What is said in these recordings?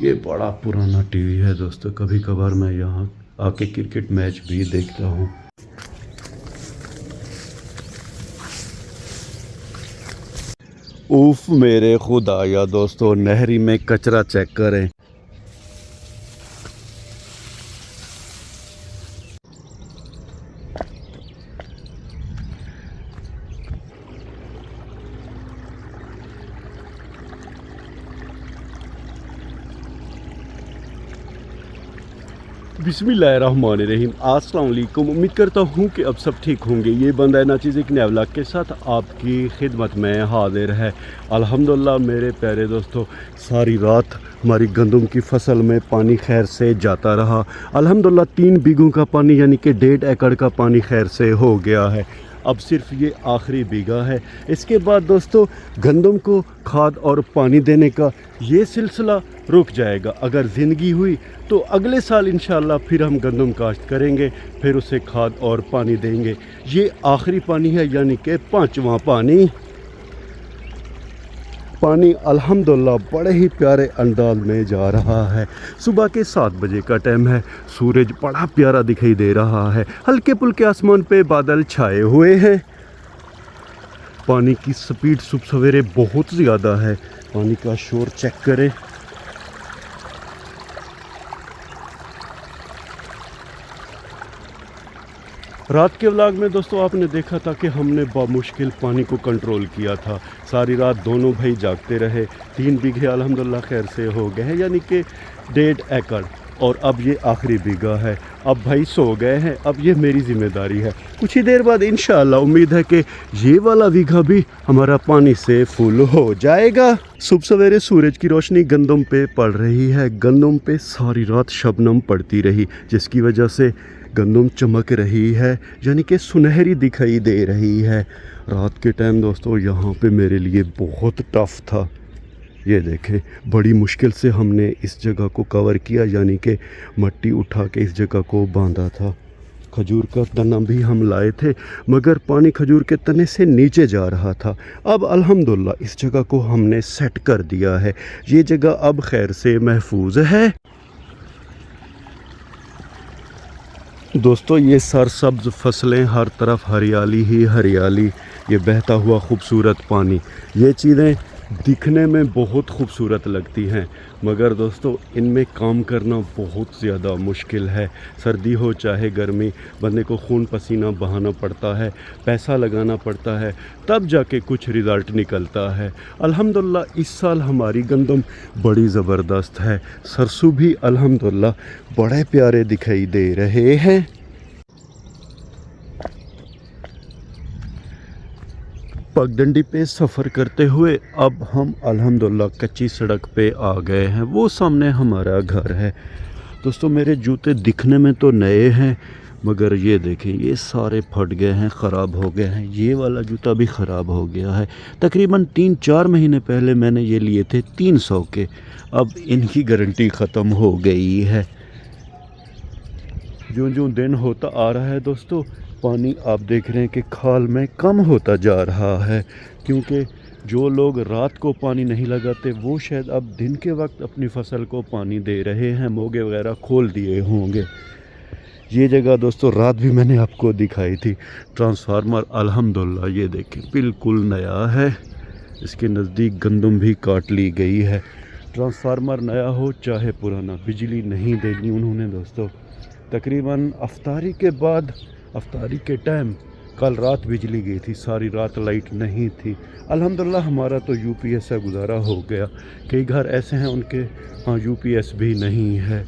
ये बड़ा पुराना टीवी है दोस्तों, कभी कभार मैं यहाँ आके क्रिकेट मैच भी देखता हूँ। उफ मेरे खुदाया दोस्तों, नहरी में कचरा चेक करें। बिस्मिल्लाहिर्रहमानिर्रहीम, अस्सलाम वालेकुम। उम्मीद करता हूँ कि अब सब ठीक होंगे। ये बंदा है नाचीज़ एक नए व्लॉग के साथ आपकी खिदमत में हाजिर है। अल्हम्दुलिल्लाह मेरे प्यारे दोस्तों, सारी रात हमारी गंदम की फसल में पानी खैर से जाता रहा। अल्हम्दुलिल्लाह 3 बीघों का पानी यानी कि 1.5 एकड़ का पानी खैर से हो गया है। अब सिर्फ ये आखिरी बीघा है। इसके बाद दोस्तों गंदम को खाद और पानी देने का ये सिलसिला रुक जाएगा। अगर ज़िंदगी हुई तो अगले साल इंशाल्लाह फिर हम गंदम काश्त करेंगे, फिर उसे खाद और पानी देंगे। ये आखिरी पानी है यानी कि 5वां पानी अल्हम्दुलिल्लाह बड़े ही प्यारे अंदाज में जा रहा है। सुबह के 7 बजे का टाइम है। सूरज बड़ा प्यारा दिखाई दे रहा है। हल्के पुल्के आसमान पे बादल छाए हुए हैं। पानी की स्पीड सुबह सवेरे बहुत ज़्यादा है। पानी का शोर चेक करें। रात के व्लॉग में दोस्तों आपने देखा था कि हमने बामुश्किल पानी को कंट्रोल किया था। सारी रात दोनों भाई जागते रहे। 3 बीघे अल्हम्दुलिल्लाह खैर से हो गए हैं यानी कि 1.5 एकड़, और अब ये आखिरी बीघा है। अब भाई सो गए हैं, अब ये मेरी ज़िम्मेदारी है। कुछ ही देर बाद इंशाअल्लाह उम्मीद है कि ये वाला बीघा भी हमारा पानी से फुल हो जाएगा। सुबह सवेरे सूरज की रोशनी गंदम पे पड़ रही है। गंदम पे सारी रात शबनम पड़ती रही, जिसकी वजह से गंदम चमक रही है यानी कि सुनहरी दिखाई दे रही है। रात के टाइम दोस्तों यहाँ पे मेरे लिए बहुत टफ था। ये देखें, बड़ी मुश्किल से हमने इस जगह को कवर किया यानी कि मट्टी उठा के इस जगह को बांधा था। खजूर का तना भी हम लाए थे मगर पानी खजूर के तने से नीचे जा रहा था। अब अल्हम्दुलिल्लाह इस जगह को हमने सेट कर दिया है। ये जगह अब खैर से महफूज है। दोस्तों ये सरसब्ज फसलें, हर तरफ हरियाली ही हरियाली, ये बहता हुआ खूबसूरत पानी, ये चीज़ें दिखने में बहुत खूबसूरत लगती हैं मगर दोस्तों इनमें काम करना बहुत ज़्यादा मुश्किल है। सर्दी हो चाहे गर्मी, बंदे को खून पसीना बहाना पड़ता है, पैसा लगाना पड़ता है, तब जाके कुछ रिज़ल्ट निकलता है। अल्हम्दुलिल्लाह इस साल हमारी गंदम बड़ी ज़बरदस्त है। सरसों भी अल्हम्दुलिल्लाह बड़े प्यारे दिखाई दे रहे हैं। पगडंडी पे सफ़र करते हुए अब हम अल्हम्दुलिल्लाह कच्ची सड़क पे आ गए हैं। वो सामने हमारा घर है। दोस्तों मेरे जूते दिखने में तो नए हैं मगर ये देखें, ये सारे फट गए हैं, ख़राब हो गए हैं। ये वाला जूता भी ख़राब हो गया है। तकरीबन 3-4 महीने पहले मैंने ये लिए थे 300 के। अब इनकी गारंटी ख़त्म हो गई है। जो दिन होता आ रहा है दोस्तों, पानी आप देख रहे हैं कि खाल में कम होता जा रहा है, क्योंकि जो लोग रात को पानी नहीं लगाते वो शायद अब दिन के वक्त अपनी फसल को पानी दे रहे हैं। मोगे वगैरह खोल दिए होंगे। ये जगह दोस्तों रात भी मैंने आपको दिखाई थी। ट्रांसफार्मर अल्हम्दुलिल्लाह ये देखें बिल्कुल नया है। इसके नज़दीक गंदम भी काट ली गई है। ट्रांसफार्मर नया हो चाहे पुराना, बिजली नहीं देनी उन्होंने दोस्तों। तकरीबन अफ्तारी के बाद, अफ्तारी के टाइम कल रात बिजली गई थी, सारी रात लाइट नहीं थी। अल्हम्दुलिल्लाह हमारा तो यूपीएस से गुजारा हो गया। कई घर ऐसे हैं उनके हाँ यूपीएस भी नहीं है।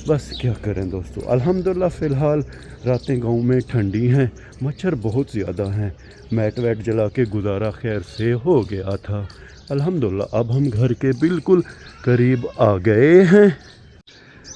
बस क्या करें दोस्तों, अल्हम्दुलिल्लाह फ़िलहाल रातें गांव में ठंडी हैं, मच्छर बहुत ज़्यादा हैं। मैट वैट जला के गुजारा खैर से हो गया था। अल्हम्दुलिल्लाह अब हम घर के बिल्कुल करीब आ गए हैं।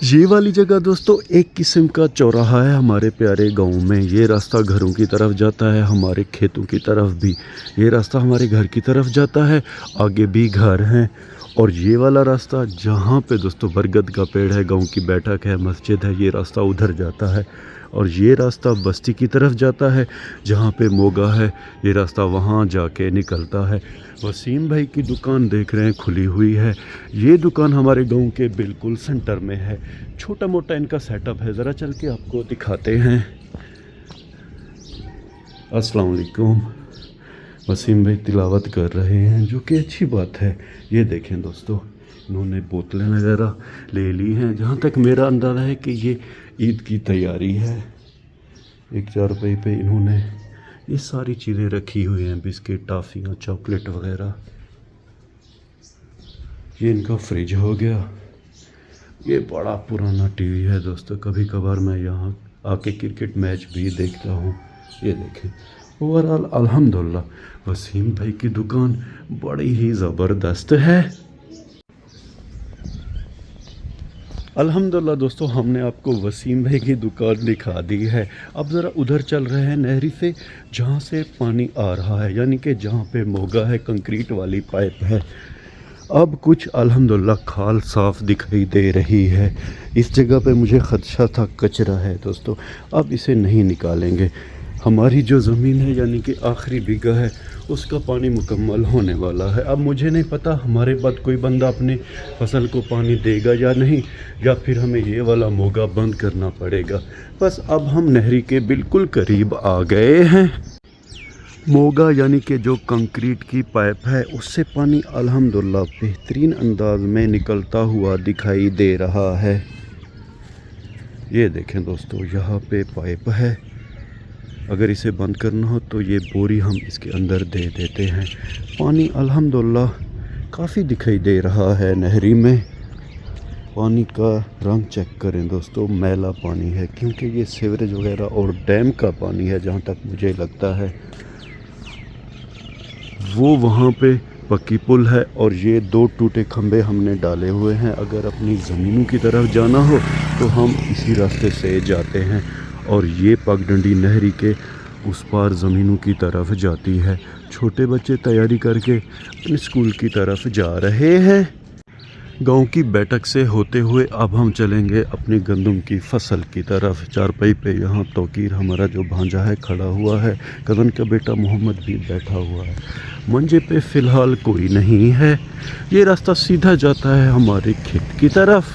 ये वाली जगह दोस्तों एक किस्म का चौराहा है हमारे प्यारे गांव में। ये रास्ता घरों की तरफ जाता है, हमारे खेतों की तरफ भी। ये रास्ता हमारे घर की तरफ जाता है, आगे भी घर हैं और ये वाला रास्ता जहाँ पे दोस्तों बरगद का पेड़ है, गांव की बैठक है, मस्जिद है, ये रास्ता उधर जाता है। और ये रास्ता बस्ती की तरफ जाता है जहाँ पे मोगा है, ये रास्ता वहाँ जाके निकलता है। वसीम भाई की दुकान देख रहे हैं खुली हुई है। ये दुकान हमारे गांव के बिल्कुल सेंटर में है। छोटा मोटा इनका सेटअप है, ज़रा चल के आपको दिखाते हैं। अस्सलाम वालेकुम। वसीम भाई तिलावत कर रहे हैं, जो कि अच्छी बात है। ये देखें दोस्तों, इन्होंने बोतलें वगैरह ले ली हैं। जहाँ तक मेरा अंदाज़ा है कि ये ईद की तैयारी है। एक चारपाई पे इन्होंने ये सारी चीज़ें रखी हुई हैं, बिस्किट, टॉफ़ियाँ, चॉकलेट वगैरह। ये इनका फ्रिज हो गया। ये बड़ा पुराना टीवी है दोस्तों, कभी कभार मैं यहाँ आके क्रिकेट मैच भी देखता हूँ। ये देखें, ओवरऑल अल्हम्दुलिल्लाह वसीम भाई की दुकान बड़ी ही ज़बरदस्त है। अल्हम्दुलिल्लाह दोस्तों, हमने आपको वसीम भाई की दुकान दिखा दी है। अब ज़रा उधर चल रहे हैं नहरी से, जहाँ से पानी आ रहा है, यानी कि जहाँ पे मोगा है, कंक्रीट वाली पाइप है। अब कुछ अल्हम्दुलिल्लाह खाल साफ़ दिखाई दे रही है। इस जगह पे मुझे ख़दशा था कचरा है दोस्तों, अब इसे नहीं निकालेंगे। हमारी जो ज़मीन है यानी कि आखिरी बीघा है, उसका पानी मुकम्मल होने वाला है। अब मुझे नहीं पता हमारे बाद कोई बंदा अपनी फसल को पानी देगा या नहीं, या फिर हमें ये वाला मोगा बंद करना पड़ेगा। बस अब हम नहरी के बिल्कुल करीब आ गए हैं। मोगा यानी कि जो कंक्रीट की पाइप है, उससे पानी अल्हम्दुलिल्लाह बेहतरीन अंदाज में निकलता हुआ दिखाई दे रहा है। ये देखें दोस्तों, यहाँ पे पाइप है। अगर इसे बंद करना हो तो ये बोरी हम इसके अंदर दे देते हैं। पानी अल्हम्दुलिल्लाह काफ़ी दिखाई दे रहा है नहरी में। पानी का रंग चेक करें दोस्तों, मैला पानी है, क्योंकि ये सीवरेज वगैरह और डैम का पानी है। जहाँ तक मुझे लगता है वो वहाँ पे पक्की पुल है, और ये 2 टूटे खंबे हमने डाले हुए हैं। अगर अपनी ज़मीनों की तरफ जाना हो तो हम इसी रास्ते से जाते हैं, और ये पगडंडी नहरी के उस पार ज़मीनों की तरफ जाती है। छोटे बच्चे तैयारी करके अपने स्कूल की तरफ जा रहे हैं। गांव की बैठक से होते हुए अब हम चलेंगे अपनी गंदम की फसल की तरफ। चारपाई पे यहाँ तौकीर हमारा जो भांजा है खड़ा हुआ है, कज़न का बेटा मोहम्मद भी बैठा हुआ है। मंजे पे फ़िलहाल कोई नहीं है। ये रास्ता सीधा जाता है हमारे खेत की तरफ।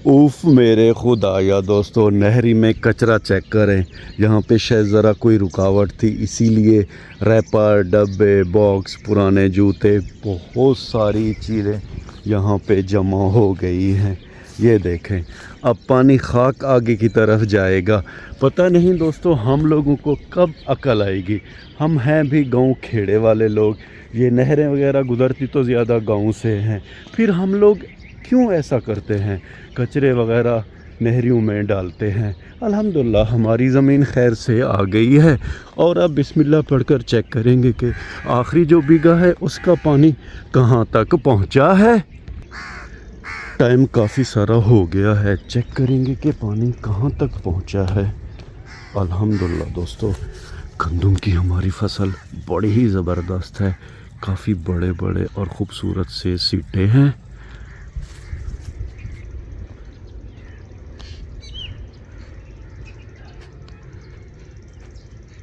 उफ मेरे खुदाया दोस्तों, नहरी में कचरा चेक करें। यहाँ पे शायद ज़रा कोई रुकावट थी, इसीलिए रैपर, डब्बे, बॉक्स, पुराने जूते, बहुत सारी चीज़ें यहाँ पे जमा हो गई हैं। ये देखें, अब पानी खाक आगे की तरफ जाएगा। पता नहीं दोस्तों हम लोगों को कब अकल आएगी। हम हैं भी गांव खेड़े वाले लोग, ये नहरें वगैरह गुजरती तो ज़्यादा गांव से हैं, फिर हम लोग क्यों ऐसा करते हैं, कचरे वगैरह नहरियों में डालते हैं। अल्हम्दुलिल्लाह हमारी ज़मीन खैर से आ गई है, और अब बिस्मिल्लाह पढ़कर चेक करेंगे कि आखिरी जो बीघा है उसका पानी कहाँ तक पहुँचा है। टाइम काफ़ी सारा हो गया है, चेक करेंगे कि पानी कहाँ तक पहुँचा है। अल्हम्दुलिल्लाह दोस्तों, गंदम की हमारी फसल बड़ी ही ज़बरदस्त है। काफ़ी बड़े बड़े और ख़ूबसूरत से सीटे हैं।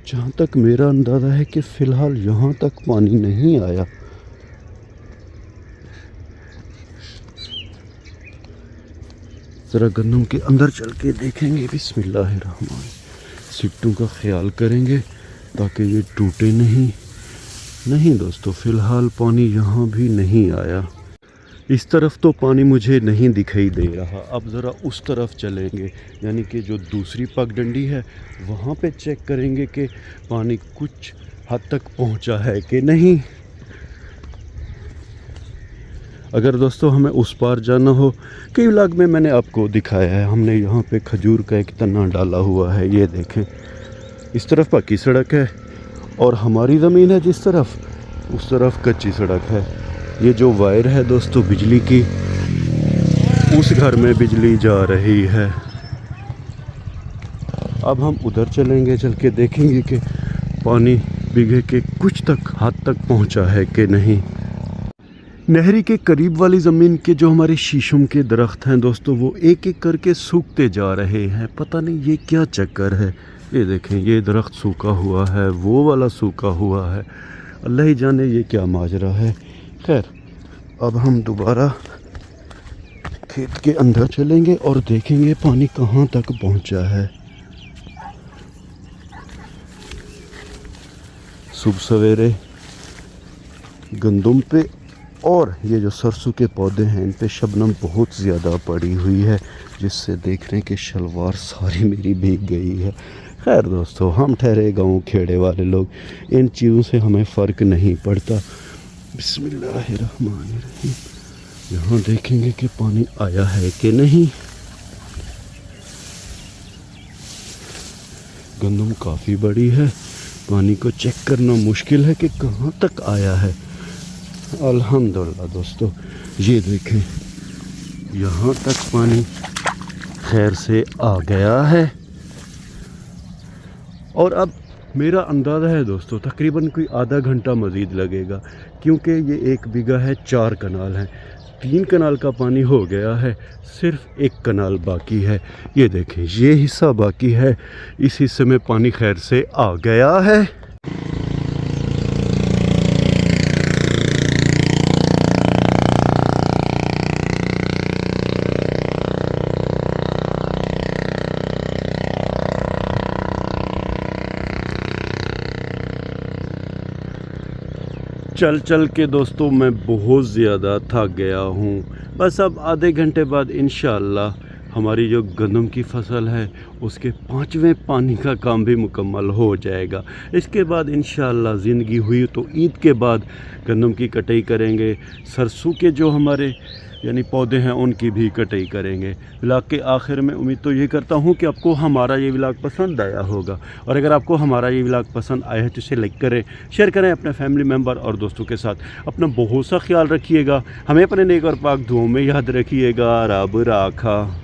जहाँ तक मेरा अंदाज़ा है कि फ़िलहाल यहाँ तक पानी नहीं आया। ज़रा गंदम के अंदर चल के देखेंगे। बिस्मिल्लाहिर्रहमान। सिट्टों का ख्याल करेंगे ताकि ये टूटे नहीं दोस्तों, फ़िलहाल पानी यहाँ भी नहीं आया। इस तरफ तो पानी मुझे नहीं दिखाई दे रहा। अब ज़रा उस तरफ चलेंगे, यानी कि जो दूसरी पगडंडी है वहाँ पे चेक करेंगे कि पानी कुछ हद तक पहुँचा है कि नहीं। अगर दोस्तों हमें उस पार जाना हो, कई व्लॉग में मैंने आपको दिखाया है, हमने यहाँ पे खजूर का एक तना डाला हुआ है। ये देखें, इस तरफ पक्की सड़क है और हमारी ज़मीन है जिस तरफ, उस तरफ कच्ची सड़क है। ये जो वायर है दोस्तों बिजली की, उस घर में बिजली जा रही है। अब हम उधर चलेंगे, चल के देखेंगे कि पानी बीघे के कुछ तक हद तक पहुंचा है कि नहीं। नहरी के करीब वाली ज़मीन के जो हमारे शीशम के दरख्त हैं दोस्तों, वो एक एक करके सूखते जा रहे हैं। पता नहीं ये क्या चक्कर है। ये देखें, ये दरख्त सूखा हुआ है, वो वाला सूखा हुआ है, अल्लाह ही जाने ये क्या माजरा है। खैर, अब हम दोबारा खेत के अंदर चलेंगे और देखेंगे पानी कहाँ तक पहुँचा है। सुबह सवेरे गंदम पे और ये जो सरसों के पौधे हैं, इन पे शबनम बहुत ज़्यादा पड़ी हुई है, जिससे देख रहे हैं कि शलवार सारी मेरी भीग गई है। खैर दोस्तों, हम ठहरे गाँव खेड़े वाले लोग, इन चीज़ों से हमें फ़र्क नहीं पड़ता। बिस्मिल्लाहिर्रहमानिर्रहीम। यहाँ देखेंगे कि पानी आया है कि नहीं। गंदम काफ़ी बड़ी है, पानी को चेक करना मुश्किल है कि कहाँ तक आया है। अल्हम्दुलिल्लाह दोस्तों, ये देखें, यहाँ तक पानी खैर से आ गया है। और अब मेरा अंदाज़ा है दोस्तों, तकरीबन कोई आधा घंटा मज़ीद लगेगा, क्योंकि ये 1 बीघा है, 4 कनाल हैं। 3 कनाल का पानी हो गया है, सिर्फ 1 कनाल बाकी है। ये देखें, ये हिस्सा बाकी है, इस हिस्से में पानी खैर से आ गया है। चल चल के दोस्तों मैं बहुत ज़्यादा थक गया हूँ। बस अब आधे घंटे बाद इंशाअल्लाह हमारी जो गंदम की फसल है उसके 5वें पानी का काम भी मुकम्मल हो जाएगा। इसके बाद इंशाअल्लाह ज़िंदगी हुई तो ईद के बाद गंदम की कटाई करेंगे। सरसों के जो हमारे यानी पौधे हैं उनकी भी कटाई करेंगे। व्लॉग के आखिर में उम्मीद तो ये करता हूँ कि आपको हमारा ये व्लॉग पसंद आया होगा, और अगर आपको हमारा ये व्लॉग पसंद आया है तो इसे लाइक करें, शेयर करें अपने फैमिली मेम्बर और दोस्तों के साथ। अपना बहुत सा ख्याल रखिएगा, हमें अपने नेक और पाक दुआओं में याद रखिएगा। रब राखा।